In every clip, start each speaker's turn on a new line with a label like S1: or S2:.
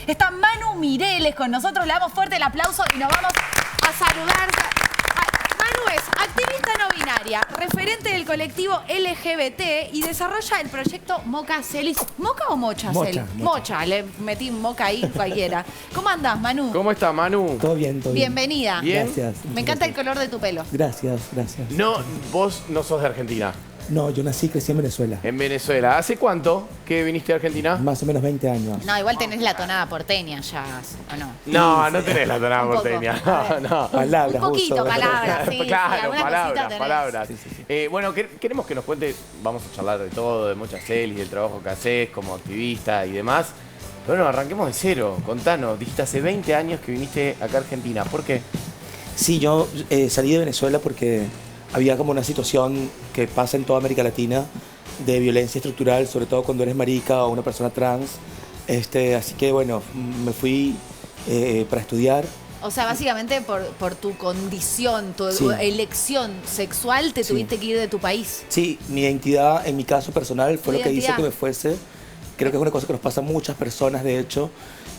S1: Está Manu Mireles con nosotros. Le damos fuerte el aplauso y nos vamos a saludar. Manu es activista no binaria, referente del colectivo LGBT y desarrolla el proyecto Mocha Celis. ¿Mocha o Mocha Celis? Mocha, le metí Mocha ahí cualquiera. ¿Cómo andás, Manu?
S2: ¿Cómo está, Manu?
S3: Todo bien, todo bien.
S1: Bienvenida.
S2: Bien.
S3: Gracias.
S1: Me encanta el color de tu pelo.
S3: Gracias, gracias.
S2: No, vos no sos de Argentina.
S3: No, yo nací y crecí en Venezuela.
S2: En Venezuela. ¿Hace cuánto que viniste a Argentina?
S3: Más o menos 20 años.
S1: No, igual tenés la tonada porteña ya, ¿o no?
S2: No, no tenés la tonada
S1: Un poco.
S2: porteña. No.
S3: Palabras,
S1: Un poquito,
S3: uso.
S1: palabras, sí.
S2: Claro,
S1: alguna
S2: palabras,
S1: cosita tenés.
S2: palabras.
S3: Sí.
S2: Bueno, queremos que nos cuente, vamos a charlar de todo, de Mocha Celis, del trabajo que haces como activista y demás. Pero bueno, arranquemos de cero. Contanos, dijiste hace 20 años que viniste acá a Argentina. ¿Por qué?
S3: Sí, yo salí de Venezuela porque había como una situación que pasa en toda América Latina de violencia estructural, sobre todo cuando eres marica o una persona trans. Así que bueno, me fui para estudiar.
S1: O sea, básicamente por tu condición, tu
S3: Sí.
S1: elección sexual, te
S3: Sí.
S1: tuviste que ir de tu país.
S3: Sí, mi identidad en mi caso personal fue
S1: Tu
S3: lo que hizo
S1: identidad.
S3: que me fuese. Creo que es una cosa que nos pasa a muchas personas, de hecho.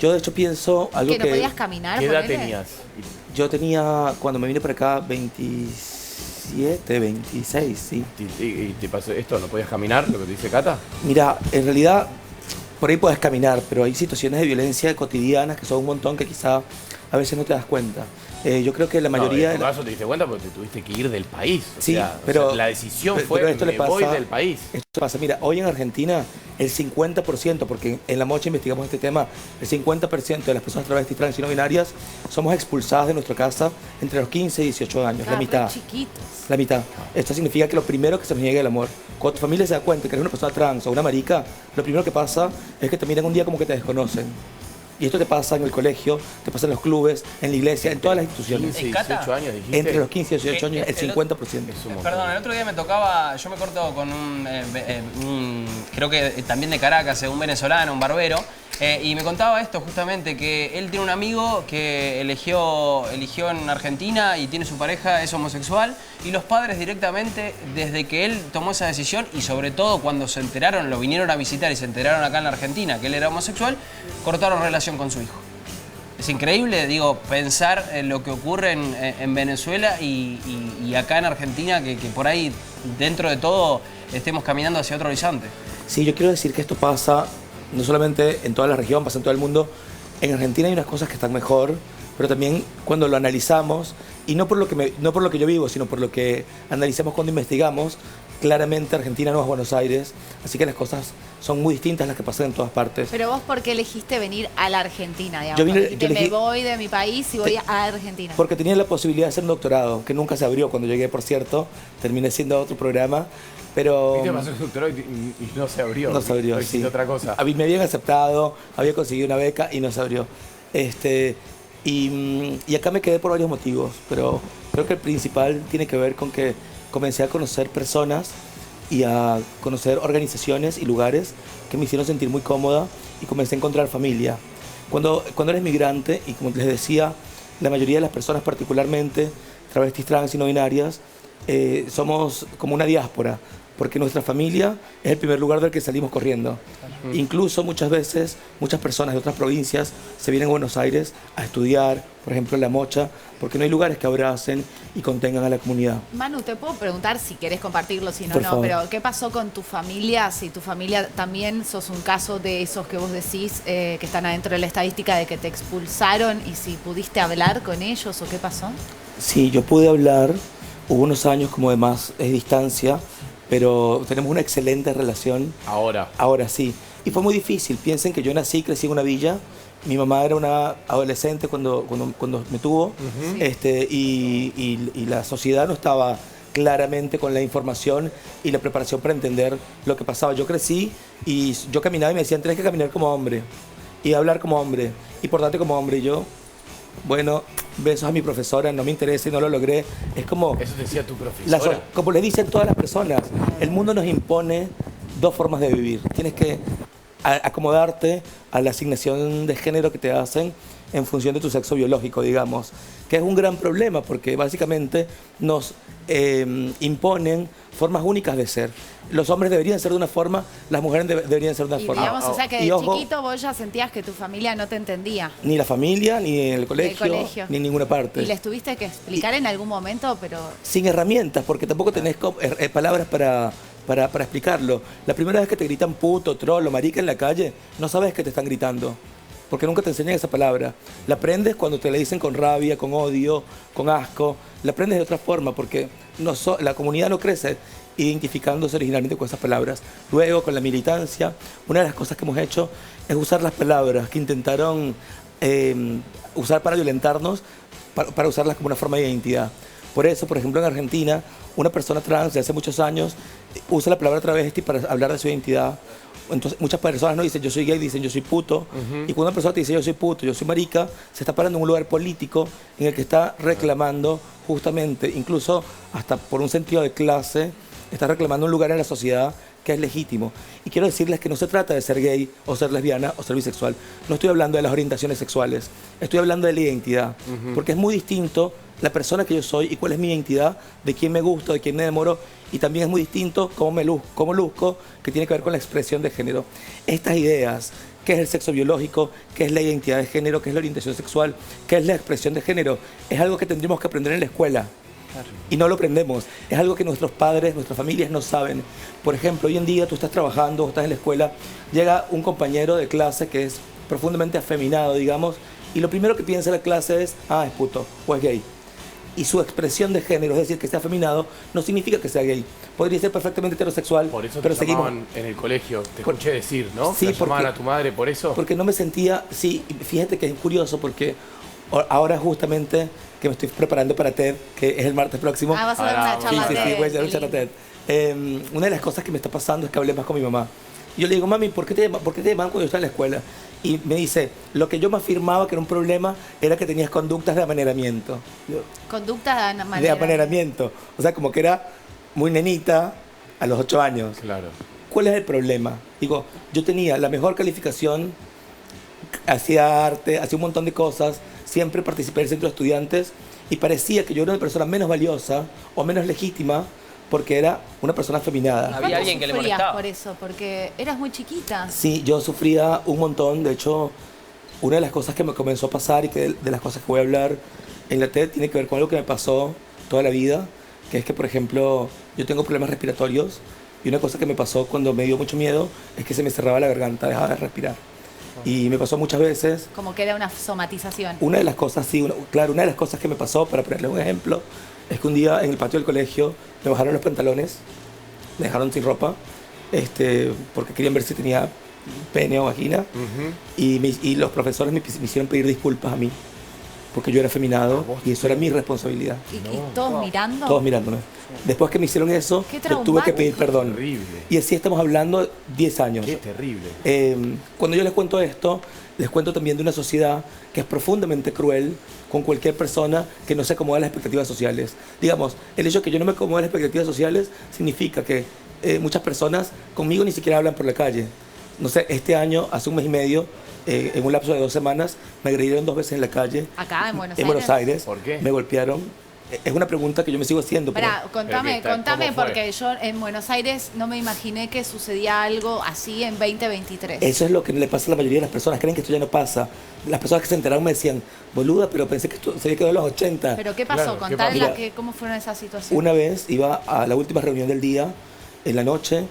S3: Yo de hecho pienso algo
S1: ¿Que no podías caminar?
S2: ¿Qué edad
S1: ponele?
S2: tenías?
S3: Yo tenía, cuando me vine para acá, 27, 26, sí.
S2: ¿Y te pasó esto? ¿No podías caminar, lo que te dice Cata?
S3: Mira, en realidad, por ahí puedes caminar, pero hay situaciones de violencia cotidianas que son un montón que quizá a veces no te das cuenta. Yo creo que la mayoría...
S2: No, en tu caso te diste cuenta porque te tuviste que ir del país.
S3: Sí, pero
S2: la decisión fue
S3: pero esto le
S2: me voy
S3: pasa-
S2: del país.
S3: Esto pasa, mira, hoy en Argentina el 50%, porque en La Mocha investigamos este tema, el 50% de las personas travestis, trans y no binarias somos expulsadas de nuestra casa entre los 15 y 18 años,
S1: Claro,
S3: la mitad.
S1: re chiquitos.
S3: La mitad. Esto significa que lo primero que se nos niega es el amor. Cuando tu familia se da cuenta que eres una persona trans o una marica, lo primero que pasa es que te miran un día como que te desconocen. Y esto te pasa en el colegio, te pasa en los clubes, en la iglesia, en todas las instituciones.
S2: 15,
S4: Cata?
S2: 18 años dijiste.
S3: Entre los 15 y 18 años, el
S4: el-
S3: 50%.
S2: Es un montón.
S4: Perdón, el otro día me tocaba, yo me corto con creo que también de Caracas, un venezolano, un barbero, y me contaba esto justamente, que él tiene un amigo que eligió en Argentina y tiene su pareja, es homosexual, y los padres directamente, desde que él tomó esa decisión, y sobre todo cuando se enteraron, lo vinieron a visitar y se enteraron acá en la Argentina que él era homosexual, cortaron relación con su hijo. Es increíble, digo, pensar en lo que ocurre en Venezuela y acá en Argentina, que por ahí, dentro de todo, estemos caminando hacia otro horizonte.
S3: Sí, yo quiero decir que esto pasa no solamente en toda la región, pasa en todo el mundo. En Argentina hay unas cosas que están mejor, pero también cuando lo analizamos, y no por lo que yo vivo, sino por lo que analizamos cuando investigamos, claramente Argentina no es Buenos Aires, así que las cosas son muy distintas a las que pasan en todas partes.
S1: Pero vos, ¿por qué elegiste venir a la Argentina, digamos?
S3: Yo vine-
S1: Dijiste,
S3: yo elegí-
S1: me voy de mi país y voy a Argentina.
S3: Porque tenía la posibilidad de hacer un doctorado, que nunca se abrió cuando llegué, por cierto, terminé siendo otro programa, pero...
S2: Viste, pasó el doctorado y no se abrió.
S3: No se abrió,
S2: No
S3: sí.
S2: existe otra cosa.
S3: A mí me habían aceptado, había conseguido una beca y no se abrió. Y acá me quedé por varios motivos, pero creo que el principal tiene que ver con que comencé a conocer personas y a conocer organizaciones y lugares que me hicieron sentir muy cómoda y comencé a encontrar familia. Cuando eres migrante, y como les decía, la mayoría de las personas, particularmente travestis, trans y no binarias, somos como una diáspora, porque nuestra familia es el primer lugar del que salimos corriendo. Incluso muchas veces, muchas personas de otras provincias se vienen a Buenos Aires a estudiar, por ejemplo en La Mocha, porque no hay lugares que abracen y contengan a la comunidad.
S1: Manu, te puedo preguntar si querés compartirlo, si no,
S3: Por
S1: no,
S3: favor.
S1: pero ¿qué pasó con tu familia? Si tu familia también sos un caso de esos que vos decís que están adentro de la estadística de que te expulsaron y si pudiste hablar con ellos o qué pasó.
S3: Sí, yo pude hablar, hubo unos años como de más distancia, pero tenemos una excelente relación. Ahora sí. Y fue muy difícil. Piensen que yo nací y crecí en una villa. Mi mamá era una adolescente cuando me tuvo. Y la sociedad no estaba claramente con la información y la preparación para entender lo que pasaba. Yo crecí y yo caminaba y me decían, tienes que caminar como hombre y hablar como hombre y portarte como hombre. Y yo, bueno, besos a mi profesora, no me interesa y no lo logré. Es como...
S2: Eso decía tu profesora.
S3: Como les dicen todas las personas, el mundo nos impone dos formas de vivir. Tienes que acomodarte a la asignación de género que te hacen en función de tu sexo biológico, digamos, que es un gran problema porque básicamente nos imponen formas únicas de ser. Los hombres deberían ser de una forma, las mujeres deberían ser de una
S1: Y
S3: forma.
S1: digamos, o sea que
S3: Y
S1: de
S3: ojo,
S1: chiquito vos ya sentías que tu familia no te entendía.
S3: ni la familia, ni en el colegio,
S1: colegio.
S3: ni en ninguna parte.
S1: Y les tuviste que explicar en algún momento, pero...
S3: Sin herramientas, porque tampoco tenés palabras para explicarlo. La primera vez que te gritan puto, troll o marica en la calle, no sabes que te están gritando, porque nunca te enseñan esa palabra. La aprendes cuando te la dicen con rabia, con odio, con asco. La aprendes de otra forma, porque la comunidad no crece identificándose originalmente con esas palabras. Luego, con la militancia, una de las cosas que hemos hecho es usar las palabras que intentaron usar para violentarnos, para usarlas como una forma de identidad. Por eso, por ejemplo, en Argentina, una persona trans de hace muchos años usa la palabra travesti para hablar de su identidad. Entonces, muchas personas no dicen yo soy gay, dicen yo soy puto. Y cuando una persona te dice yo soy puto, yo soy marica, se está parando en un lugar político en el que está reclamando justamente, incluso hasta por un sentido de clase, está reclamando un lugar en la sociedad que es legítimo. Y quiero decirles que no se trata de ser gay o ser lesbiana o ser bisexual. No estoy hablando de las orientaciones sexuales, estoy hablando de la identidad. Porque es muy distinto la persona que yo soy y cuál es mi identidad, de quién me gusto, de quién me enamoro, y también es muy distinto cómo luzco, que tiene que ver con la expresión de género. Estas ideas, qué es el sexo biológico, qué es la identidad de género, qué es la orientación sexual, qué es la expresión de género, es algo que tendríamos que aprender en la escuela. Y no lo aprendemos. Es algo que nuestros padres, nuestras familias no saben. Por ejemplo, hoy en día tú estás trabajando o estás en la escuela, llega un compañero de clase que es profundamente afeminado, digamos, y lo primero que piensa la clase es, es puto o es gay. Y su expresión de género, es decir, que sea afeminado, no significa que sea gay. Podría ser perfectamente heterosexual,
S2: Por eso
S3: pero
S2: te
S3: seguimos.
S2: llamaban en el colegio, te escuché decir, ¿no?
S3: Sí,
S2: ¿Te llamaban
S3: porque-
S2: a tu madre por eso?
S3: Porque no me sentía, sí, fíjate que es curioso porque ahora justamente que me estoy preparando para TED, que es el martes próximo.
S1: vas a dar una
S2: Sí,
S1: charla
S3: Sí,
S1: TED,
S3: voy a hacer
S1: qué
S3: una charla
S1: lindo.
S3: TED. Una de las cosas que me está pasando es que hablé más con mi mamá. Y yo le digo, mami, ¿por qué te llaman cuando yo estaba en la escuela? Y me dice, lo que yo me afirmaba que era un problema era que tenías conductas de amaneramiento. Yo,
S1: Conducta de
S3: de
S1: manera...
S3: amaneramiento. O sea, como que era muy nenita a los 8 años.
S2: Claro.
S3: ¿Cuál es el problema? Digo, yo tenía la mejor calificación, hacía arte, hacía un montón de cosas, siempre participé en el centro de estudiantes y parecía que yo era una persona menos valiosa o menos legítima porque era una persona afeminada.
S4: Había
S1: ¿Cuánto
S4: alguien que le
S1: sufrías
S4: molestaba.
S1: por eso? Porque eras muy chiquita.
S3: Sí, yo sufría un montón. De hecho, una de las cosas que me comenzó a pasar y que de las cosas que voy a hablar en la TED tiene que ver con algo que me pasó toda la vida, que es que, por ejemplo, yo tengo problemas respiratorios y una cosa que me pasó cuando me dio mucho miedo es que se me cerraba la garganta, dejaba de respirar. Y me pasó muchas veces.
S1: Como que era una somatización.
S3: Una de las cosas, sí, claro, una de las cosas que me pasó, para ponerle un ejemplo, es que un día en el patio del colegio me bajaron los pantalones, me dejaron sin ropa, porque querían ver si tenía pene o vagina, y los profesores me hicieron pedir disculpas a mí, porque yo era afeminado, y eso era mi responsabilidad,
S1: Y todos mirando.
S3: todos mirándome. Después que me hicieron eso,
S1: Qué
S3: le tuve que pedir
S1: traumático.
S3: perdón.
S2: Terrible.
S3: Y así estamos hablando 10 años.
S2: Qué terrible.
S3: Cuando yo les cuento esto, les cuento también de una sociedad que es profundamente cruel con cualquier persona que no se acomoda a las expectativas sociales. Digamos, el hecho de que yo no me acomode a las expectativas sociales significa que muchas personas conmigo ni siquiera hablan por la calle. No sé, este año, hace un mes y medio, en un lapso de 2 semanas, me agredieron 2 veces en la calle.
S1: Acá en Buenos
S3: En Buenos Aires.
S2: ¿Por qué?
S3: Me golpearon. Es una pregunta que yo me sigo haciendo. pero-
S1: Pará, contame,
S2: ¿cómo fue?
S1: porque yo en Buenos Aires no me imaginé que sucedía algo así en 2023.
S3: Eso es lo que le pasa a la mayoría de las personas, creen que esto ya no pasa. Las personas que se enteraron me decían, boluda, pero pensé que esto se había quedado en los 80.
S1: ¿Pero qué pasó?
S2: Claro, ¿qué
S1: Contale
S3: pasó?
S1: cómo fueron esas situaciones.
S3: Una vez iba a la última reunión del día, en la noche,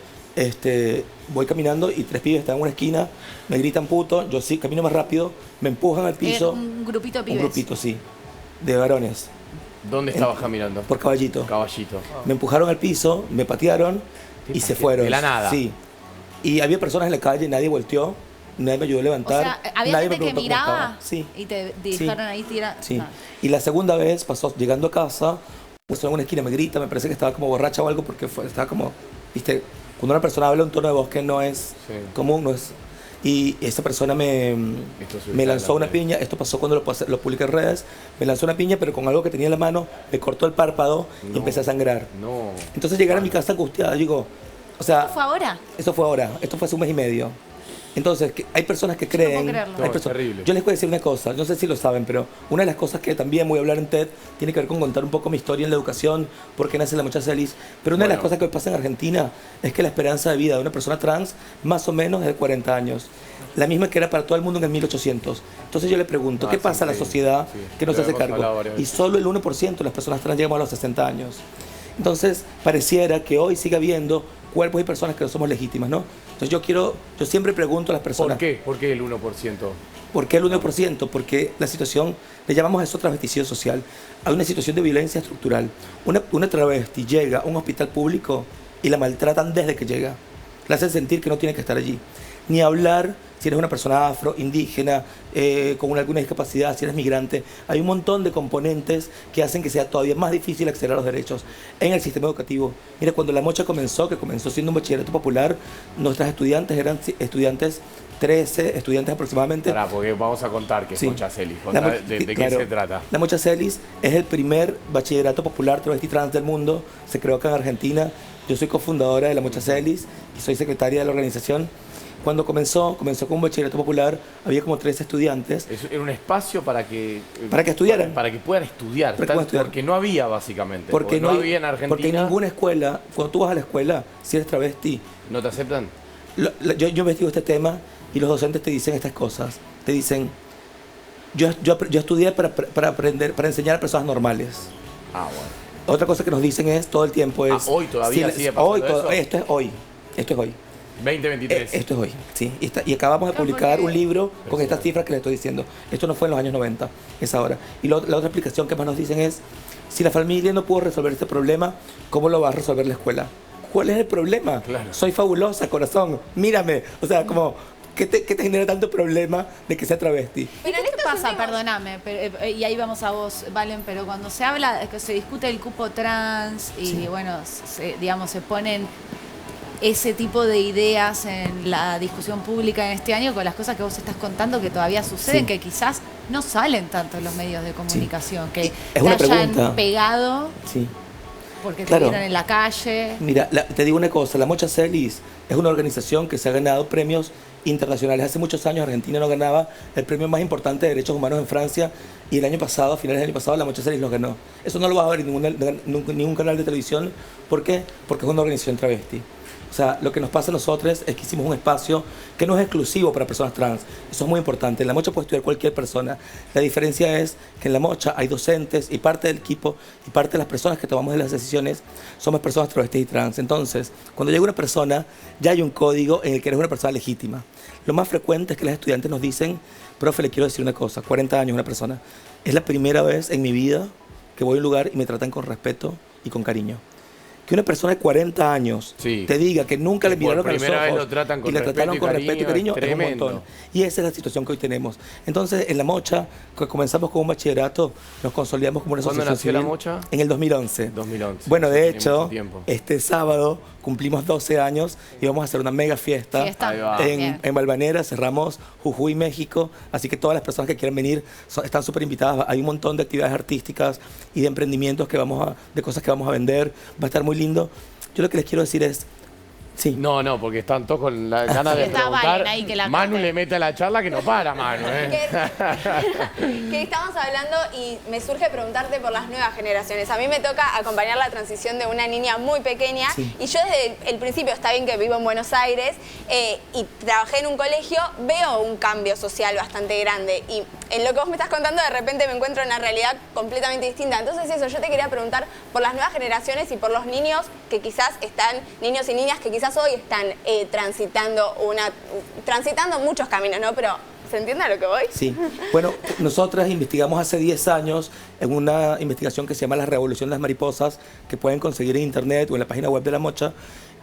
S3: voy caminando y 3 pibes están en una esquina, me gritan puto, yo sí, camino más rápido, me empujan al piso.
S1: Un grupito de
S3: Un
S1: pibes.
S3: grupito, sí, de varones,
S2: ¿Dónde estabas caminando?
S3: por Caballito.
S2: Caballito.
S3: Me empujaron al piso, me patearon y se fueron.
S2: De la nada.
S3: Sí. Y había personas en la calle, nadie volteó, nadie me ayudó a
S1: O
S3: levantar.
S1: sea, había
S3: nadie me
S1: gente que
S3: preguntó cómo
S1: miraba
S3: estaba. Sí.
S1: y te dejaron ahí tirar.
S3: Sí.
S1: No.
S3: Y la segunda vez pasó llegando a casa, una persona en una esquina me grita, me parece que estaba como borracha o algo porque estaba como, viste, cuando una persona habla un tono de voz que no es
S2: Sí.
S3: común, no es. Y esa persona me lanzó una piña, esto pasó cuando lo publiqué en redes, me lanzó una piña pero con algo que tenía en la mano, me cortó el párpado y
S2: No.
S3: empecé a sangrar.
S2: No.
S3: Entonces llegar a mi casa angustiada, digo, o sea,
S1: ¿Fue ahora?
S3: eso fue ahora, esto fue hace un mes y medio. Entonces, hay personas que creen...
S1: puedo creerlo.
S3: hay
S2: No, es
S3: personas-
S2: terrible.
S3: Yo les voy a decir una cosa, no sé si lo saben, pero una de las cosas que también voy a hablar en TED tiene que ver con contar un poco mi historia en la educación, por qué nace la Mocha Celis. Pero una de las cosas que pasa en Argentina es que la esperanza de vida de una persona trans más o menos es de 40 años. La misma que era para todo el mundo en el 1800. Entonces yo le pregunto, ¿qué
S2: es
S3: pasa a la
S2: increíble.
S3: sociedad
S2: Sí,
S3: que no
S2: lo
S3: se hace
S2: hemos hablado
S3: cargo?
S2: varias
S3: Y
S2: veces.
S3: solo el 1% de las personas trans llegamos a los 60 años. Entonces, pareciera que hoy sigue habiendo cuerpos y personas que no somos legítimas, ¿no? Entonces yo siempre pregunto a las personas,
S2: ¿Por qué? ¿Por qué el 1%?
S3: ¿por qué el 1%? Porque la situación, le llamamos a eso transvestición social, hay una situación de violencia estructural. Una travesti llega a un hospital público y la maltratan desde que llega. La hacen sentir que no tiene que estar allí. Ni hablar si eres una persona afro, indígena, con alguna discapacidad, si eres migrante. Hay un montón de componentes que hacen que sea todavía más difícil acceder a los derechos en el sistema educativo. Mira, cuando la Mocha comenzó, que comenzó siendo un bachillerato popular, nuestras estudiantes eran estudiantes 13 estudiantes aproximadamente.
S2: Pará, porque vamos a contar qué es
S3: Sí.
S2: Mocha Celis.
S3: La
S2: Contá
S3: Mo-
S2: ¿De qué
S3: claro.
S2: se trata?
S3: La Mocha Celis es el primer bachillerato popular travesti trans del mundo. Se creó acá en Argentina. Yo soy cofundadora de la Mocha Celis y soy secretaria de la organización. Cuando comenzó con un bachillerato popular, había como 13 estudiantes.
S2: Era un espacio para que
S3: estudiaran.
S2: Para que puedan estudiar.
S3: Para que puedan estudiar.
S2: Porque no había, básicamente.
S3: Porque no
S2: había en Argentina.
S3: Porque en ninguna escuela, cuando tú vas a la escuela, si eres travesti,
S2: ¿No te aceptan?
S3: yo investigo este tema y los docentes te dicen estas cosas. Te dicen, yo estudié para aprender, para enseñar a personas normales.
S2: Ah, bueno.
S3: Otra cosa que nos dicen es todo el tiempo es...
S2: Hoy todavía sigue pasando
S3: hoy,
S2: eso.
S3: Esto es hoy. Esto es hoy.
S2: 2023.
S3: Esto es hoy, sí. Y acabamos de
S1: Claro,
S3: publicar
S1: porque-
S3: un libro con estas cifras que les estoy diciendo. Esto no fue en los años 90, es ahora. Y la otra explicación que más nos dicen es, si la familia no pudo resolver este problema, ¿cómo lo va a resolver la escuela? ¿Cuál es el problema?
S2: Claro.
S3: Soy fabulosa, corazón, mírame. O sea, como, ¿qué te genera tanto problema de que sea travesti?
S1: ¿Y
S5: Pero
S1: qué
S5: en
S1: te
S5: estos
S1: pasa?
S5: últimos-
S1: Perdóname, y ahí vamos a vos, Valen, pero cuando se habla, que se discute el cupo trans y bueno, digamos, se ponen ese tipo de ideas en la discusión pública en este año con las cosas que vos estás contando que todavía suceden,
S3: Sí.
S1: que quizás no salen tanto en los medios de comunicación, que
S3: Es
S1: te
S3: una
S1: hayan
S3: pregunta.
S1: pegado
S3: Sí.
S1: porque te
S3: Claro.
S1: vieron en la calle.
S3: Mira, te digo una cosa, la Mocha Celis es una organización que se ha ganado premios internacionales. Hace muchos años Argentina no ganaba el premio más importante de derechos humanos en Francia y el año pasado, a finales del año pasado, la Mocha Celis lo ganó. Eso no lo vas a ver en ningún canal de televisión. ¿Por qué? Porque es una organización travesti. O sea, lo que nos pasa a nosotros es que hicimos un espacio que no es exclusivo para personas trans. Eso es muy importante. En la Mocha puede estudiar cualquier persona. La diferencia es que en la Mocha hay docentes y parte del equipo y parte de las personas que tomamos las decisiones somos personas travestis y trans. Entonces, cuando llega una persona, ya hay un código en el que eres una persona legítima. Lo más frecuente es que los estudiantes nos dicen, profe, le quiero decir una cosa, 40 años una persona. Es la primera vez en mi vida que voy a un lugar y me tratan con respeto y con cariño. Que una persona de 40 años
S2: Sí.
S3: te diga que nunca le
S2: Que por
S3: miraron a los
S2: primera vez
S3: ojos
S2: lo tratan con
S3: y le trataron
S2: respeto y
S3: con respeto y
S2: cariño,
S3: cariño
S2: es
S3: es un
S2: tremendo.
S3: montón. Y esa es la situación que hoy tenemos. Entonces, en La Mocha, que comenzamos con un bachillerato, nos consolidamos como una
S2: ¿Cuándo
S3: asociación
S2: nació La
S3: civil
S2: Mocha?
S3: en el 2011.
S2: 2011.
S3: Bueno, de
S2: Tiene
S3: hecho,
S2: mucho tiempo.
S3: este sábado cumplimos 12 años y vamos a hacer una mega fiesta.
S1: Fiesta.
S2: Ahí va.
S1: Bien.
S3: En Valvanera, cerramos Jujuy, México, así que todas las personas que quieran venir están súper invitadas. Hay un montón de actividades artísticas y de emprendimientos de cosas que vamos a vender. Va a estar muy lindo. Yo lo que les quiero decir es, sí,
S2: No, porque están todos con la ganas de
S1: Está
S2: preguntar.
S1: Valen ahí que la
S2: Manu
S1: corte.
S2: le mete a la charla que no para, Manu,
S5: que estamos hablando y me surge preguntarte por las nuevas generaciones. A mí me toca acompañar la transición de una niña muy pequeña
S3: Sí.
S5: y yo desde el principio, está bien que vivo en Buenos Aires y trabajé en un colegio, veo un cambio social bastante grande y en lo que vos me estás contando de repente me encuentro en una realidad completamente distinta. Entonces eso, yo te quería preguntar por las nuevas generaciones y por los niños que quizás están, niños y niñas que quizás hoy están transitando muchos caminos, ¿no? Pero ¿se entiende a lo que voy?
S3: sí. Bueno, nosotras investigamos hace 10 años en una investigación que se llama La Revolución de las Mariposas, que pueden conseguir en internet o en la página web de La Mocha.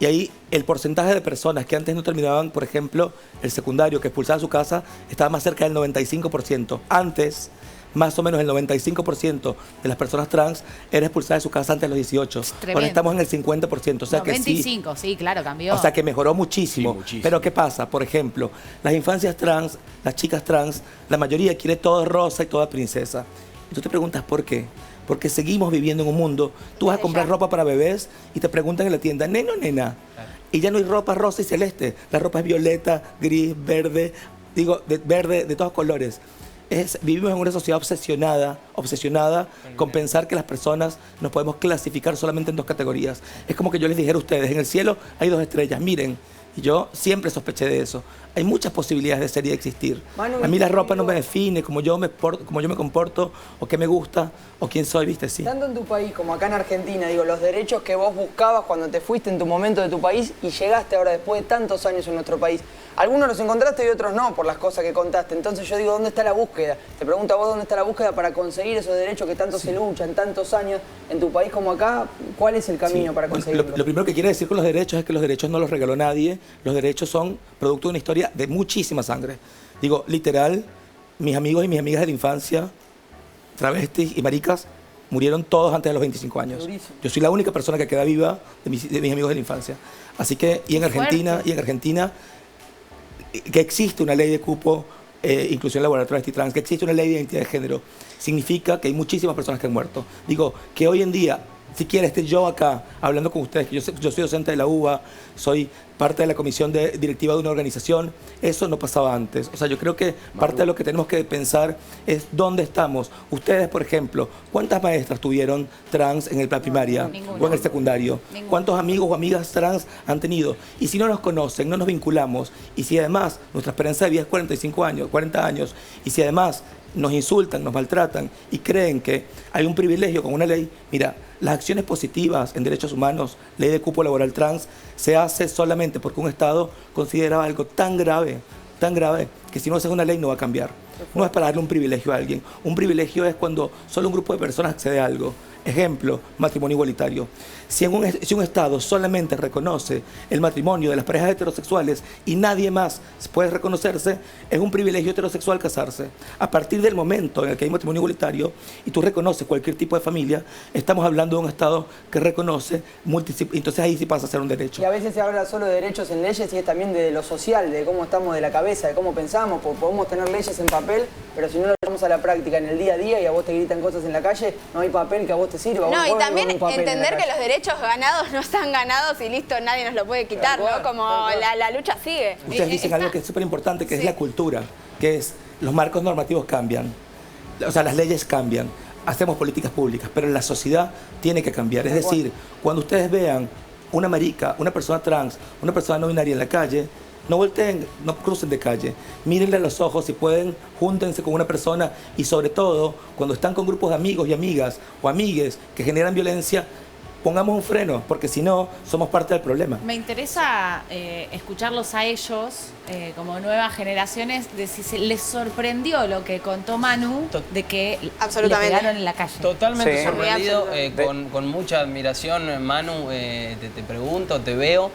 S3: Y ahí el porcentaje de personas que antes no terminaban, por ejemplo, el secundario, que expulsaban a su casa, estaba más cerca del 95%. Antes, más o menos el 95% de las personas trans era expulsada de su casa antes de los 18.
S1: Tremendo.
S3: Ahora estamos en el 50%. O sea
S1: No,
S3: que sí.
S1: 25, sí, claro, cambió.
S3: O sea que mejoró muchísimo.
S2: Sí, muchísimo.
S3: Pero ¿qué pasa? Por ejemplo, las infancias trans, las chicas trans, la mayoría quiere todo rosa y toda princesa. Y tú te preguntas por qué. Porque seguimos viviendo en un mundo. Tú vas a comprar ropa para bebés y te preguntan en la tienda, ¿neno o nena? Y ya no hay ropa rosa y celeste. La ropa es violeta, gris, verde, verde de todos colores. Vivimos en una sociedad obsesionada con pensar que las personas nos podemos clasificar solamente en 2 categorías. Es como que yo les dijera a ustedes, en el cielo hay 2 estrellas, miren. Y yo siempre sospeché de eso. Hay muchas posibilidades de ser y de existir.
S6: Manu,
S3: a mí la ropa no me define como yo me comporto, o qué me gusta, o quién soy, ¿viste? Sí.
S6: Tanto en tu país como acá en Argentina, digo, los derechos que vos buscabas cuando te fuiste en tu momento de tu país y llegaste ahora después de tantos años en nuestro país. Algunos los encontraste y otros no, por las cosas que contaste. Entonces yo digo, ¿dónde está la búsqueda? Te pregunto a vos, ¿dónde está la búsqueda para conseguir esos derechos que tanto se luchan, tantos años en tu país como acá? ¿Cuál es el camino para conseguirlo?
S3: Lo primero que quiere decir con los derechos es que los derechos no los regaló nadie. Los derechos son producto de una historia de muchísima sangre. Digo, literal, mis amigos y mis amigas de la infancia, travestis y maricas, murieron todos antes de los 25 años.
S6: Durísimo.
S3: Yo soy la única persona que queda viva de mis amigos de la infancia. Así que, y en Argentina, que existe una ley de cupo, inclusión laboral travesti trans, que existe una ley de identidad de género, significa que hay muchísimas personas que han muerto. Digo, que hoy en día, siquiera esté yo acá hablando con ustedes, que yo soy docente de la UBA, soy parte de la comisión directiva de una organización, eso no pasaba antes. O sea, yo creo que parte de lo que tenemos que pensar es dónde estamos. Ustedes, por ejemplo, ¿cuántas maestras tuvieron trans en la primaria o en el secundario? ¿Cuántos amigos o amigas trans han tenido? Y si no nos conocen, no nos vinculamos, y si además nuestra esperanza de vida es 45 años, 40 años, y si además nos insultan, nos maltratan y creen que hay un privilegio con una ley, mira, las acciones positivas en derechos humanos, ley de cupo laboral trans, se hace solamente porque un Estado considera algo tan grave, que si no haces una ley no va a cambiar. No es para darle un privilegio a alguien. Un privilegio es cuando solo un grupo de personas accede a algo. Ejemplo, matrimonio igualitario. Si un Estado solamente reconoce el matrimonio de las parejas heterosexuales y nadie más puede reconocerse, es un privilegio heterosexual casarse. A partir del momento en el que hay matrimonio igualitario y tú reconoces cualquier tipo de familia, estamos hablando de un Estado que reconoce, entonces ahí sí pasa a ser un derecho.
S6: Y a veces se habla solo de derechos en leyes y es también de lo social, de cómo estamos de la cabeza, de cómo pensamos, porque podemos tener leyes en papel, pero si no lo llevamos a la práctica en el día a día y a vos te gritan cosas en la calle, no hay papel que a vos te sirva.
S5: No,
S6: vos
S5: y también
S6: un papel
S5: entender que los derechos ganados no están ganados y listo, nadie nos lo puede quitar, ¿no? Como la lucha sigue.
S3: Ustedes dicen algo que es súper importante, que es la cultura, que es los marcos normativos cambian, o sea, las leyes cambian, hacemos políticas públicas, pero la sociedad tiene que cambiar. Es decir, cuando ustedes vean una marica, una persona trans, una persona no binaria en la calle, no volteen, no crucen de calle, mírenle a los ojos, si pueden, júntense con una persona y sobre todo, cuando están con grupos de amigos y amigas o amigues que generan violencia, pongamos un freno, porque si no, somos parte del problema.
S1: Me interesa escucharlos a ellos, como nuevas generaciones, de si les sorprendió lo que contó Manu, de que le pegaron en la calle.
S4: Totalmente
S2: Sí.
S4: sorprendido, con mucha admiración, Manu, te pregunto, te veo.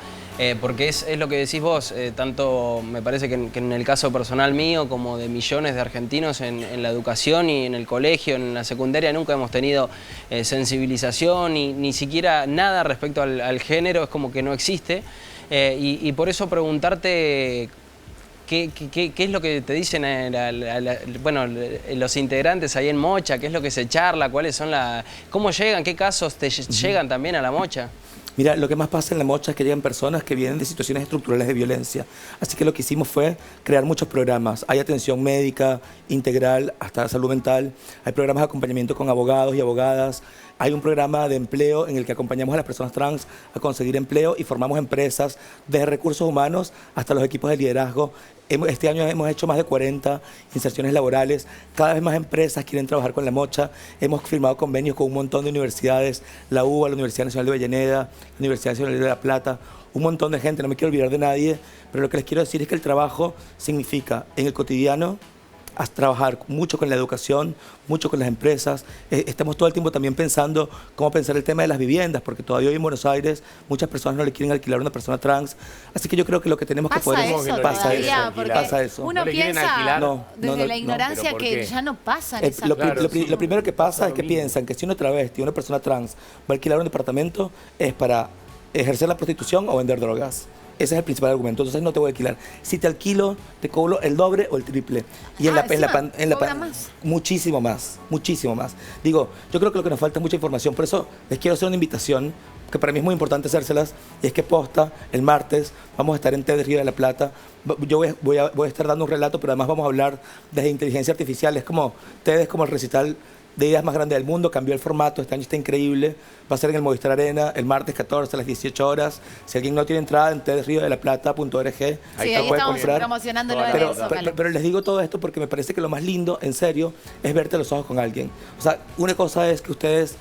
S4: Porque es lo que decís vos, tanto me parece que en el caso personal mío como de millones de argentinos en la educación y en el colegio, en la secundaria, nunca hemos tenido sensibilización ni siquiera nada respecto al género, es como que no existe. Y por eso preguntarte ¿qué es lo que te dicen los integrantes ahí en Mocha? ¿Qué es lo que se charla? ¿Cuáles son cómo llegan? ¿Qué casos te llegan también a la Mocha?
S3: Mira, lo que más pasa en la Mocha es que llegan personas que vienen de situaciones estructurales de violencia. Así que lo que hicimos fue crear muchos programas. Hay atención médica, integral, hasta salud mental. Hay programas de acompañamiento con abogados y abogadas. Hay un programa de empleo en el que acompañamos a las personas trans a conseguir empleo y formamos empresas desde recursos humanos hasta los equipos de liderazgo. Este año hemos hecho más de 40 inserciones laborales. Cada vez más empresas quieren trabajar con la Mocha. Hemos firmado convenios con un montón de universidades, la UBA, la Universidad Nacional de Avellaneda, la Universidad Nacional de La Plata, un montón de gente, no me quiero olvidar de nadie, pero lo que les quiero decir es que el trabajo significa en el cotidiano trabajar mucho con la educación, mucho con las empresas. Estamos todo el tiempo también pensando cómo pensar el tema de las viviendas, porque todavía hoy en Buenos Aires muchas personas no le quieren alquilar a una persona trans. Así que yo creo que lo que tenemos que poder
S1: Pasa eso. Uno
S2: ¿No le quieren
S1: piensa
S2: alquilar?
S1: desde la ignorancia
S2: ¿pero por
S1: que
S2: qué?
S1: ya no pasan esas
S3: Lo
S1: cosas.
S3: primero que pasa es que piensan que si una travesti, una persona trans va a alquilar un departamento es para ejercer la prostitución o vender drogas. Ese es el principal argumento. Entonces no te voy a alquilar. Si te alquilo, te cobro el doble o el triple. Y
S1: cobra más.
S3: Muchísimo más. Digo, yo creo que lo que nos falta es mucha información. Por eso les quiero hacer una invitación que para mí es muy importante hacérselas, y es que posta, el martes, vamos a estar en TED Río de la Plata. Yo voy a estar dando un relato, pero además vamos a hablar de inteligencia artificial. Es como, TED es como el recital de ideas más grande del mundo, cambió el formato, este año está increíble, va a ser en el Movistar Arena el martes 14 a las 18 horas. Si alguien no tiene entrada, en tedriodelplata.org,
S1: Sí, ahí estamos promocionando lo
S3: pero,
S1: del Zócalo.
S3: pero les digo todo esto porque me parece que lo más lindo, en serio, es verte a los ojos con alguien. O sea, una cosa es que ustedes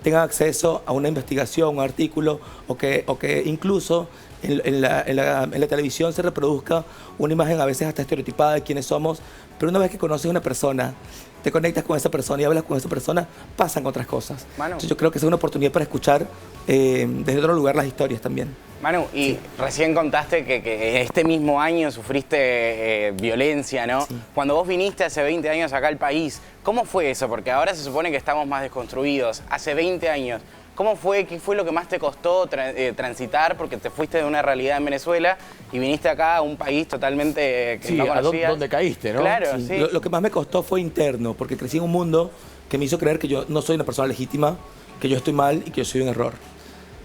S3: tengan acceso a una investigación, un artículo, o que incluso en la televisión se reproduzca una imagen a veces hasta estereotipada de quiénes somos, pero una vez que conoces a una persona, te conectas con esa persona y hablas con esa persona, pasan otras cosas.
S7: Manu.
S3: Entonces yo creo que es una oportunidad para escuchar desde otro lugar las historias también.
S7: Manu, y recién contaste que este mismo año sufriste violencia, ¿no?
S3: Sí.
S7: Cuando vos viniste hace 20 años acá al país, ¿cómo fue eso? Porque ahora se supone que estamos más desconstruidos. Hace 20 años, ¿cómo fue? ¿Qué fue lo que más te costó transitar? Porque te fuiste de una realidad en Venezuela y viniste acá a un país totalmente que
S2: Sí,
S7: no
S2: a
S7: conocías.
S2: dónde caíste, ¿no?
S7: Claro,
S3: Sí.
S7: sí.
S3: Lo que más me costó fue interno, porque crecí en un mundo que me hizo creer que yo no soy una persona legítima, que yo estoy mal y que yo soy un error.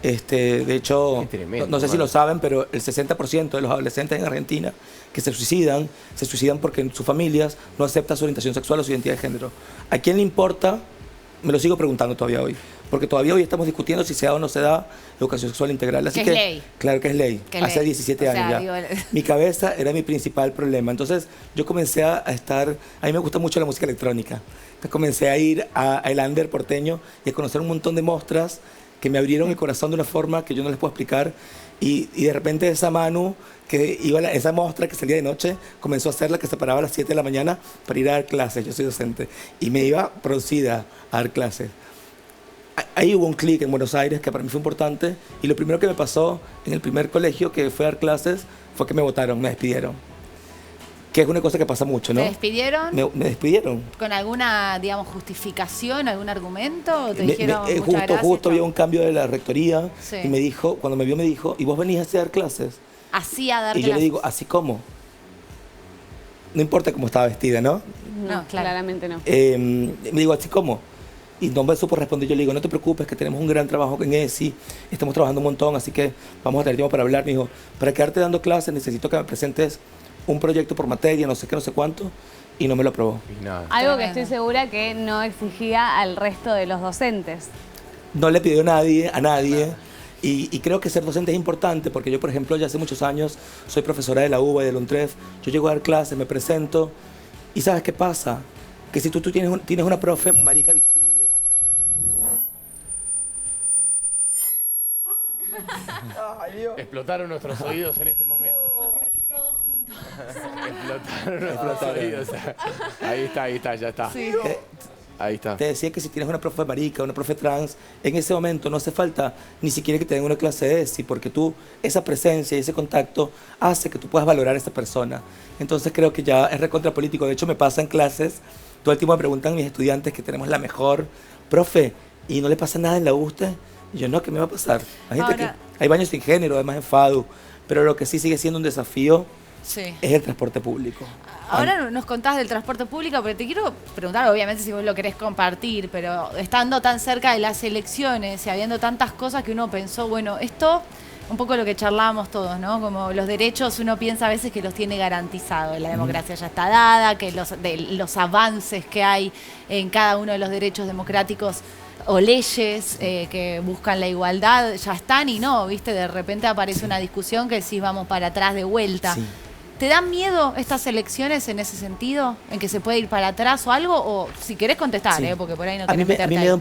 S3: De hecho,
S2: Qué tremendo,
S3: no sé si
S2: mano.
S3: lo saben, pero el 60% de los adolescentes en Argentina que se suicidan porque en sus familias no aceptan su orientación sexual o su identidad de género. ¿A quién le importa? Me lo sigo preguntando todavía hoy. Porque todavía hoy estamos discutiendo si se da o no se da educación sexual integral. Así
S1: Que es ley.
S3: Claro que es ley.
S1: Que es
S3: Hace
S1: ley.
S3: 17
S1: O sea,
S3: años ya.
S1: digo,
S3: Mi cabeza era mi principal problema. Entonces yo comencé a estar... A mí me gusta mucho la música electrónica. Entonces comencé a ir al under porteño y a conocer un montón de mostras que me abrieron el corazón de una forma que yo no les puedo explicar. Y de repente esa Manu, que iba a esa mostra que salía de noche, comenzó a hacer la que se paraba a las 7 de la mañana para ir a dar clases. Yo soy docente. Y me iba producida a dar clases. Ahí hubo un clic en Buenos Aires que para mí fue importante. Y lo primero que me pasó en el primer colegio que fue a dar clases fue que me votaron, me despidieron. Que es una cosa que pasa mucho, ¿no?
S1: ¿Te despidieron?
S3: Me despidieron.
S1: ¿Con alguna, digamos, justificación, algún argumento? ¿O te dijeron muchas gracias,
S3: Justo había
S1: chao?
S3: un cambio de la rectoría
S1: Sí.
S3: y me dijo, cuando me vio me dijo, ¿y vos venís a dar clases?
S1: Así a dar
S3: Y yo le
S1: clases.
S3: digo, ¿así cómo? No importa cómo estaba vestida, ¿no?
S1: No, claro.
S8: Claramente no.
S3: Me digo, ¿así cómo? Y no me supo responder. Yo le digo, no te preocupes, que tenemos un gran trabajo en ESI, estamos trabajando un montón, así que vamos a tener tiempo para hablar. Me dijo, para quedarte dando clases necesito que me presentes un proyecto por materia, no sé qué, no sé cuánto, y no me lo aprobó.
S2: Y nada.
S8: Algo que
S1: Tremendo.
S8: estoy segura que no exigía al resto de los docentes.
S3: No le pidió a nadie. Y creo que ser docente es importante porque yo, por ejemplo, ya hace muchos años soy profesora de la UBA y del UNTREF. Yo llego a dar clases, me presento. ¿Y sabes qué pasa? Que si tú tienes una profe marica visible.
S2: Explotaron nuestros oídos en este momento. Explotaron nuestros oídos. Ahí está, ya está. Ahí está.
S3: Te decía que si tienes una profe marica, una profe trans, en ese momento no hace falta ni siquiera que te den una clase de ESI, porque tú, esa presencia y ese contacto hace que tú puedas valorar a esa persona. Entonces creo que ya es recontra político. De hecho, me pasa en clases, todo el tiempo me preguntan mis estudiantes que tenemos la mejor, profe, ¿y no le pasa nada en la U usted? Y yo, no, ¿qué me va a pasar? Hay gente
S1: Ahora-
S3: hay baños sin género, además en FADU, pero lo que sí sigue siendo un desafío
S1: Sí.
S3: es el transporte público.
S1: Ahora nos contás del transporte público, pero te quiero preguntar, obviamente, si vos lo querés compartir, pero estando tan cerca de las elecciones y habiendo tantas cosas que uno pensó, bueno, esto, un poco lo que charlábamos todos, ¿no? Como los derechos, uno piensa a veces que los tiene garantizados, la democracia ya está dada, que los avances que hay en cada uno de los derechos democráticos o leyes que buscan la igualdad ya están y no, ¿viste? De repente aparece una discusión que sí vamos para atrás de vuelta.
S3: Sí.
S1: ¿Te dan miedo estas elecciones en ese sentido? ¿En que se puede ir para atrás o algo? O si querés contestar,
S3: Sí.
S1: porque por ahí no
S3: a mí
S1: querés
S3: me,
S1: meterte
S3: a mí me
S1: ahí.
S3: da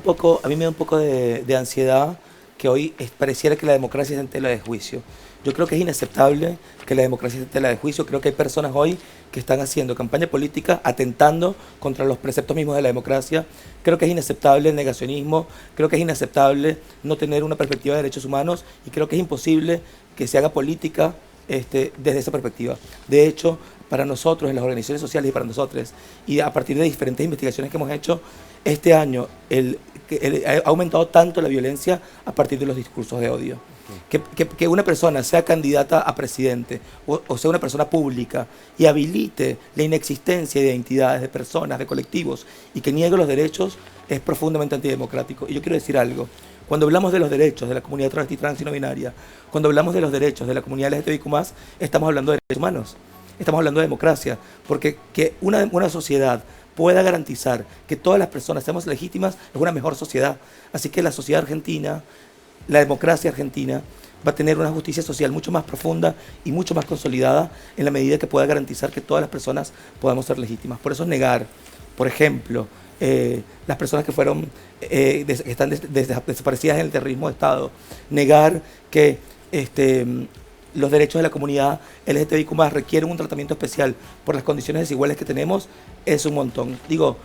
S3: un poco de ansiedad que hoy pareciera que la democracia está en tela de juicio. Yo creo que es inaceptable que la democracia esté en tela de juicio. Creo que hay personas hoy que están haciendo campaña política atentando contra los preceptos mismos de la democracia. Creo que es inaceptable el negacionismo. Creo que es inaceptable no tener una perspectiva de derechos humanos y creo que es imposible que se haga política desde esa perspectiva. De hecho, para nosotros, en las organizaciones sociales y para nosotros, y a partir de diferentes investigaciones que hemos hecho, este año ha aumentado tanto la violencia a partir de los discursos de odio. Que una persona sea candidata a presidente o sea una persona pública y habilite la inexistencia de identidades, de personas, de colectivos y que niegue los derechos es profundamente antidemocrático. Y yo quiero decir algo. Cuando hablamos de los derechos de la comunidad travesti, trans y no binaria, cuando hablamos de los derechos de la comunidad LGTBIQ+, estamos hablando de derechos humanos, estamos hablando de democracia, porque que una sociedad pueda garantizar que todas las personas seamos legítimas es una mejor sociedad. Así que la sociedad argentina, la democracia argentina, va a tener una justicia social mucho más profunda y mucho más consolidada en la medida que pueda garantizar que todas las personas podamos ser legítimas. Por eso negar, por ejemplo, las personas que fueron que están desaparecidas en el terrorismo de Estado, negar que los derechos de la comunidad LGTBIQ+ requieren un tratamiento especial por las condiciones desiguales que tenemos, es un montón. Digo,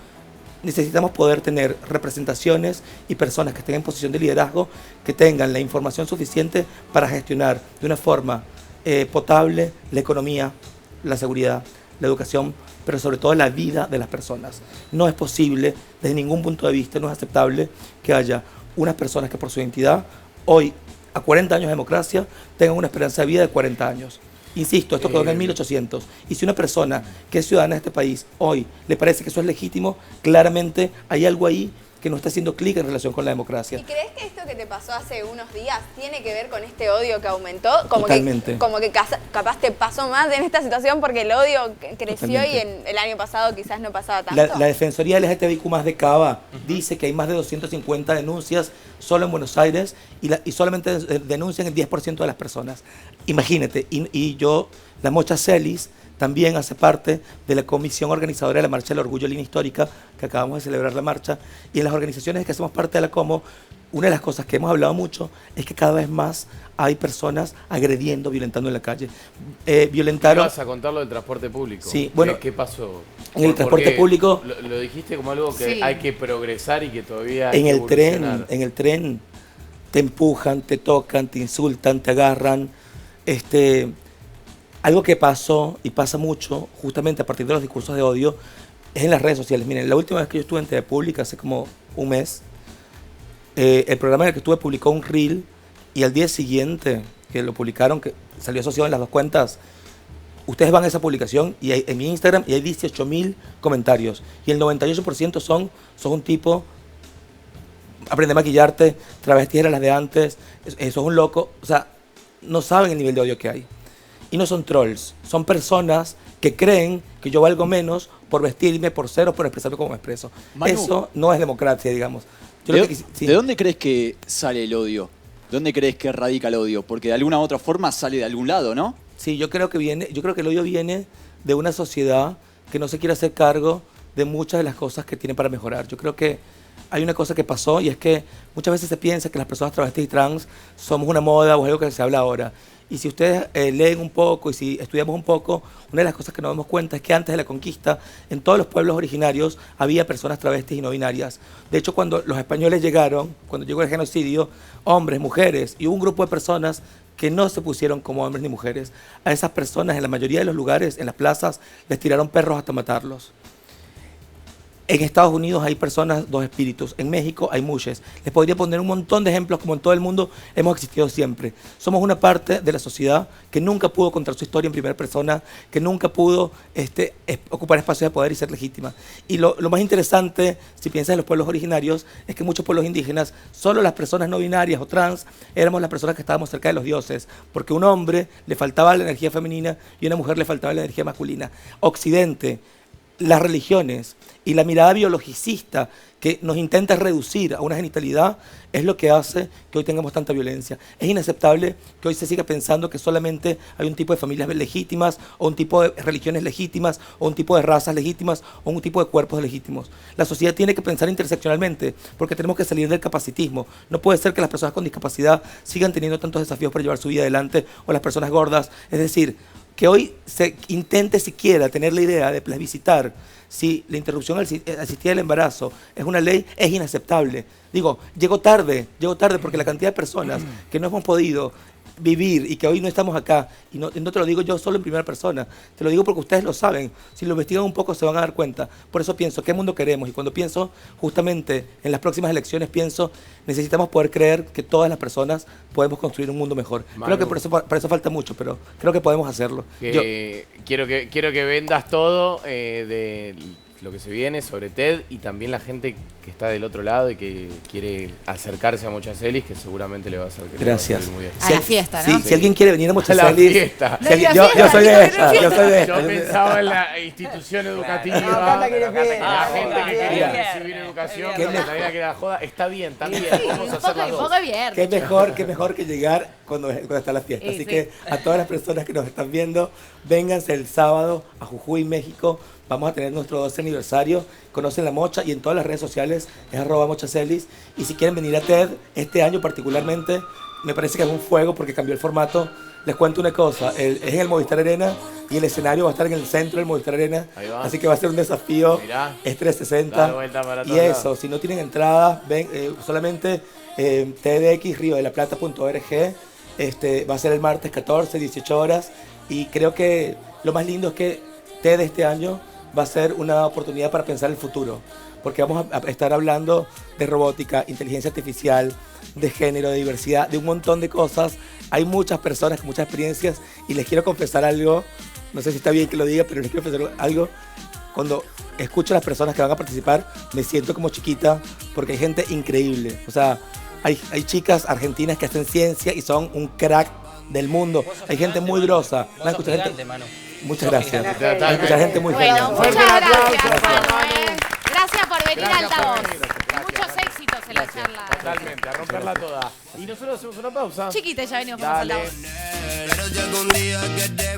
S3: necesitamos poder tener representaciones y personas que estén en posición de liderazgo, que tengan la información suficiente para gestionar de una forma potable la economía, la seguridad, la educación, pero sobre todo la vida de las personas. No es posible, desde ningún punto de vista, no es aceptable que haya unas personas que por su identidad, hoy, a 40 años de democracia, tengan una esperanza de vida de 40 años. Insisto, esto quedó en el 1800. Y si una persona que es ciudadana de este país hoy le parece que eso es legítimo, claramente hay algo ahí que no está haciendo clic en relación con la democracia.
S5: ¿Y crees que esto que te pasó hace unos días tiene que ver con este odio que aumentó?
S3: Totalmente.
S5: Como que capaz te pasó más en esta situación porque el odio creció.
S3: Totalmente.
S5: Y en el año pasado quizás no pasaba tanto.
S3: La Defensoría LGTBIQ+ de Cava dice que hay más de 250 denuncias solo en Buenos Aires y solamente denuncian el 10% de las personas. Imagínate, y yo, la Mocha Celis, también hace parte de la comisión organizadora de la Marcha del Orgullo Línea Histórica, que acabamos de celebrar la marcha, y en las organizaciones que hacemos parte de la Como, una de las cosas que hemos hablado mucho es que cada vez más hay personas agrediendo, violentando en la calle. Violentaron...
S2: ¿Vas a contar lo del transporte público?
S3: Sí, bueno,
S2: ¿Qué pasó?
S3: En el transporte público...
S2: Lo dijiste como algo que
S1: Sí.
S2: hay que progresar y que todavía hay que
S3: en el tren te empujan, te tocan, te insultan, te agarran. Algo que pasó y pasa mucho justamente a partir de los discursos de odio es en las redes sociales. Miren, la última vez que yo estuve en TV Pública, hace como un mes, el programa en el que estuve publicó un reel y al día siguiente que lo publicaron, que salió asociado en las dos cuentas, ustedes van a esa publicación y hay, en mi Instagram y hay 18.000 comentarios y el 98% son un tipo, aprende a maquillarte, travesti era las de antes, sos un loco, o sea, no saben el nivel de odio que hay. Y no son trolls, son personas que creen que yo valgo menos por vestirme, por ser o por expresarme como me expreso.
S9: Manu,
S3: eso no es democracia, digamos. Yo lo que sí.
S9: ¿De dónde crees que sale el odio? ¿De dónde crees que radica el odio? Porque de alguna u otra forma sale de algún lado, ¿no?
S3: Sí, yo creo que el odio viene de una sociedad que no se quiere hacer cargo de muchas de las cosas que tiene para mejorar. Yo creo que hay una cosa que pasó y es que muchas veces se piensa que las personas travestis y trans somos una moda o algo que se habla ahora. Y si ustedes leen un poco y si estudiamos un poco, una de las cosas que nos damos cuenta es que antes de la conquista, en todos los pueblos originarios había personas travestis y no binarias. De hecho, cuando los españoles llegaron, cuando llegó el genocidio, hombres, mujeres, y hubo un grupo de personas que no se pusieron como hombres ni mujeres. A esas personas, en la mayoría de los lugares, en las plazas, les tiraron perros hasta matarlos. En Estados Unidos hay personas, dos espíritus. En México hay mushes. Les podría poner un montón de ejemplos, como en todo el mundo hemos existido siempre. Somos una parte de la sociedad que nunca pudo contar su historia en primera persona, que nunca pudo ocupar espacios de poder y ser legítima. Y lo más interesante, si piensas en los pueblos originarios, es que muchos pueblos indígenas, solo las personas no binarias o trans, éramos las personas que estábamos cerca de los dioses, porque a un hombre le faltaba la energía femenina y a una mujer le faltaba la energía masculina. Occidente, las religiones y la mirada biologicista que nos intenta reducir a una genitalidad es lo que hace que hoy tengamos tanta violencia. Es inaceptable que hoy se siga pensando que solamente hay un tipo de familias legítimas o un tipo de religiones legítimas o un tipo de razas legítimas o un tipo de cuerpos legítimos. La sociedad tiene que pensar interseccionalmente porque tenemos que salir del capacitismo. No puede ser que las personas con discapacidad sigan teniendo tantos desafíos para llevar su vida adelante o las personas gordas. Es decir, que hoy se intente siquiera tener la idea de plebiscitar si la interrupción asistida del embarazo es una ley, es inaceptable. Digo, llegó tarde porque la cantidad de personas que no hemos podido vivir y que hoy no estamos acá, y no te lo digo yo solo en primera persona, te lo digo porque ustedes lo saben, si lo investigan un poco se van a dar cuenta. Por eso pienso, ¿qué mundo queremos? Y cuando pienso justamente en las próximas elecciones, pienso, necesitamos poder creer que todas las personas podemos construir un mundo mejor. Manu, creo que por eso falta mucho, pero creo que podemos hacerlo.
S2: Quiero que vendas todo de lo que se viene sobre TED y también la gente que está del otro lado y que quiere acercarse a Mochacelis, que seguramente le va a hacer que le va a
S3: Gracias.
S2: salir muy bien.
S1: A la fiesta, ¿no?
S3: Sí, si alguien quiere venir a
S2: A la
S3: Mochacelis...
S2: fiesta.
S3: si alguien-
S1: No, y la
S3: yo soy
S1: fiesta,
S3: de
S1: no,
S3: esta, yo soy de esta.
S2: Yo pensaba en la institución educativa,
S6: No, Cata quiere fiesta.
S2: la gente que quería
S3: Bien.
S2: recibir educación,
S3: Qué
S2: que
S3: mejor.
S2: sabía que era joda, está bien, también, vamos a
S1: Un
S2: hacer las
S1: poco
S2: dos.
S1: de viernes.
S3: Qué mejor que llegar cuando está la fiesta.
S8: Sí,
S3: Así
S8: sí.
S3: que a todas las personas que nos están viendo, vénganse el sábado a Jujuy, México. Vamos a tener nuestro 12 aniversario. Conocen la Mocha y en todas las redes sociales es @mochacelis. Y si quieren venir a TED, este año particularmente, me parece que es un fuego porque cambió el formato. Les cuento una cosa, es en el Movistar Arena y el escenario va a estar en el centro del Movistar Arena.
S2: Ahí va.
S3: Así que va a ser un desafío.
S2: Mirá.
S3: Es 360.
S2: Dar vuelta para
S3: Y
S2: todos
S3: eso,
S2: lados.
S3: si no tienen entradas, ven solamente tdxriodelplata.org. Va a ser el martes 14, 18 horas. Y creo que lo más lindo es que TED este año va a ser una oportunidad para pensar el futuro. Porque vamos a estar hablando de robótica, inteligencia artificial, de género, de diversidad, de un montón de cosas. Hay muchas personas con muchas experiencias y les quiero confesar algo. No sé si está bien que lo diga, pero les quiero confesar algo. Cuando escucho a las personas que van a participar, me siento como chiquita porque hay gente increíble. O sea, hay chicas argentinas que hacen ciencia y son un crack del mundo. Hay gente muy grosa.
S4: Vos
S3: Van a
S4: sos
S3: escuchar
S4: gigante,
S3: gente-
S4: Manu.
S3: Muchas gracias.
S6: Una
S3: Van a escuchar gente muy
S1: Bueno,
S3: genial.
S1: muchas
S2: Fuerte el
S1: gracias,
S2: aplauso,
S1: Manuel. Gracias por venir
S2: Gracias
S1: a
S2: por
S1: Altavoz.
S2: venir. Gracias,
S1: Muchos
S2: gracias.
S1: éxitos en la charla.
S2: Totalmente, a romperla toda. Y nosotros hacemos una pausa.
S1: Chiquita, ya venimos con más
S2: Dale.
S1: Altavoz.
S10: Pero si algún día quieres